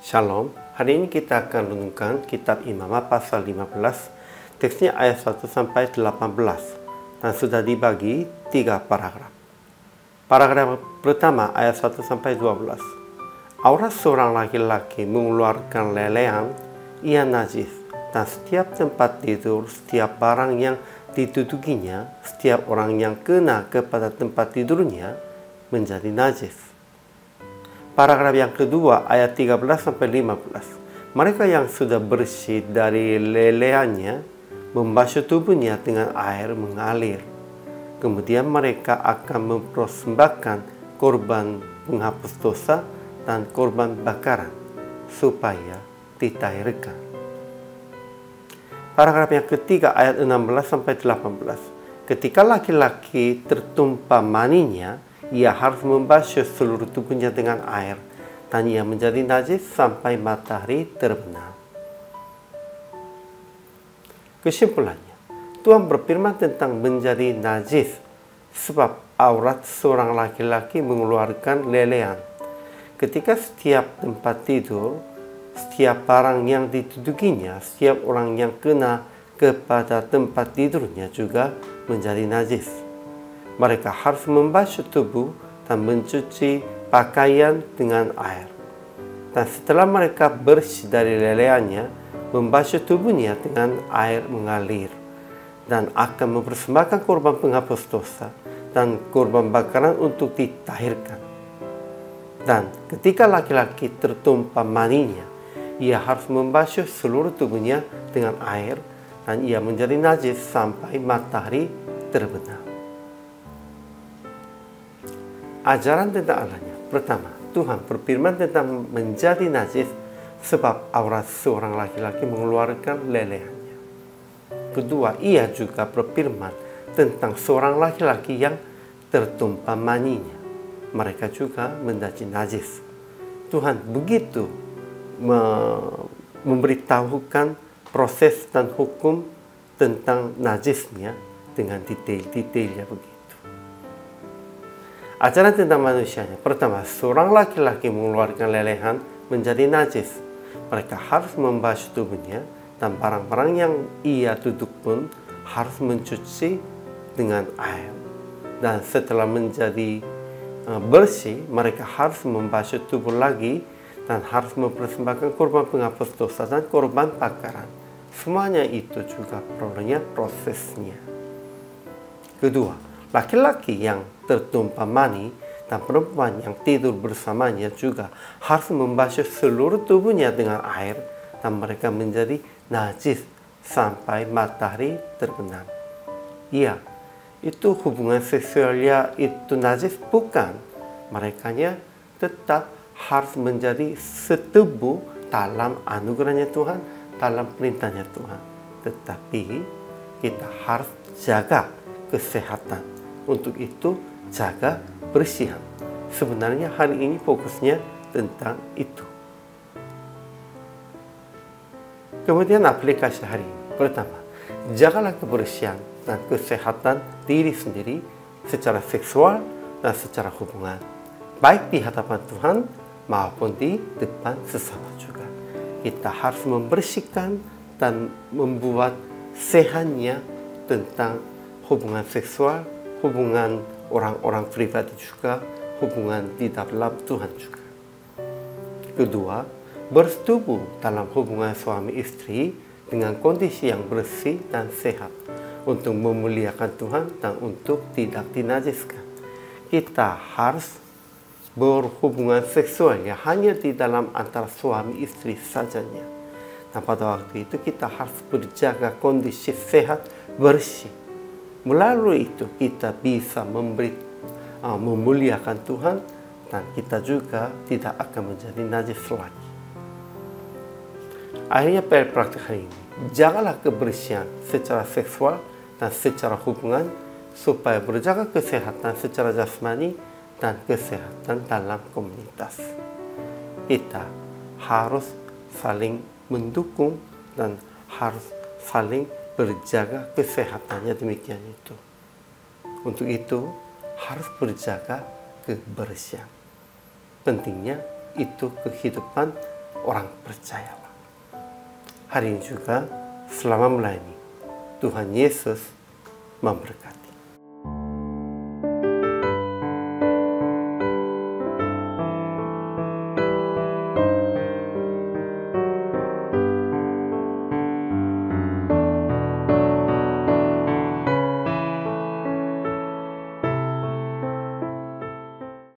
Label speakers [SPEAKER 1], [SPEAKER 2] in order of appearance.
[SPEAKER 1] Shalom, hari ini kita akan renungkan kitab Imamat pasal 15, teksnya ayat 1 sampai 18, dan sudah dibagi 3 paragraf. Paragraf pertama ayat 1 sampai 12. Aurat seorang laki-laki mengeluarkan lelehan, ia najis, dan setiap tempat tidur, setiap barang yang didudukinya, setiap orang yang kena kepada tempat tidurnya menjadi najis. Paragraf yang kedua ayat 13 sampai 15. Mereka yang sudah bersih dari lelehannya membasuh tubuhnya dengan air mengalir. Kemudian mereka akan mempersembahkan korban penghapus dosa dan korban bakaran supaya ditahirkan. Paragraf yang ketiga ayat 16 sampai 18. Ketika laki-laki tertumpah maninya, ia harus membasuh seluruh tubuhnya dengan air, dan ia menjadi najis sampai matahari terbenam. Kesimpulannya, Tuhan berfirman tentang menjadi najis, sebab aurat seorang laki-laki mengeluarkan lelehan. Ketika setiap tempat tidur, setiap barang yang didudukinya, setiap orang yang kena kepada tempat tidurnya juga menjadi najis. Mereka harus membasuh tubuh dan mencuci pakaian dengan air. Dan setelah mereka bersih dari lelehannya, membasuh tubuhnya dengan air mengalir. Dan akan mempersembahkan korban penghapus dosa dan korban bakaran untuk ditahirkan. Dan ketika laki-laki tertumpah maninya, ia harus membasuh seluruh tubuhnya dengan air, dan ia menjadi najis sampai matahari terbenam. Ajaran tentang Allahnya. Pertama, Tuhan berfirman tentang menjadi najis sebab aurat seorang laki-laki mengeluarkan lelehannya. Kedua, ia juga berfirman tentang seorang laki-laki yang tertumpah maninya. Mereka juga menjadi najis. Tuhan begitu memberitahukan proses dan hukum tentang najisnya dengan detail-detailnya begitu. Ajaran tentang manusianya. Pertama, seorang laki-laki mengeluarkan lelehan menjadi najis. Mereka harus membasuh tubuhnya dan barang-barang yang ia duduk pun harus mencuci dengan air. Dan setelah menjadi bersih, mereka harus membasuh tubuh lagi dan harus mempersembahkan korban penghapus dosa dan korban bakaran. Semuanya itu juga perlunya prosesnya. Kedua, laki-laki yang tertumpah mani dan perempuan yang tidur bersamanya juga harus membasuh seluruh tubuhnya dengan air, dan mereka menjadi najis sampai matahari terbenam. Iya, itu hubungan seksualnya itu najis bukan. Merekanya tetap harus menjadi setubuh dalam anugerahnya Tuhan, dalam perintahnya Tuhan. Tetapi kita harus jaga kesehatan. Untuk itu jaga bersihan. Sebenarnya hari ini fokusnya tentang itu. Kemudian aplikasi hari ini. Pertama, jagalah kebersihan dan kesehatan diri sendiri secara seksual dan secara hubungan, baik di hadapan Tuhan maupun di depan sesama juga. Kita harus membersihkan dan membuat sehatnya tentang hubungan seksual, hubungan orang-orang pribadi juga, hubungan di dalam Tuhan juga. Kedua, bersetubuh dalam hubungan suami istri dengan kondisi yang bersih dan sehat untuk memuliakan Tuhan dan untuk tidak dinajiskan. Kita harus berhubungan seksual ya hanya di dalam antara suami istri sajanya. Nah, pada waktu itu kita harus berjaga kondisi sehat, bersih. Melalui itu kita bisa memuliakan Tuhan, dan kita juga tidak akan menjadi najis lagi. Akhirnya praktik hari ini, jagalah kebersihan secara seksual dan secara hubungan supaya berjaga kesehatan secara jasmani dan kesehatan dalam komunitas. Kita harus saling mendukung dan harus saling berjaga kesehatannya, demikian itu. Untuk itu harus berjaga kebersihan. Pentingnya itu kehidupan orang percayalah. Hari ini juga selamat melayani. Tuhan Yesus memberkati.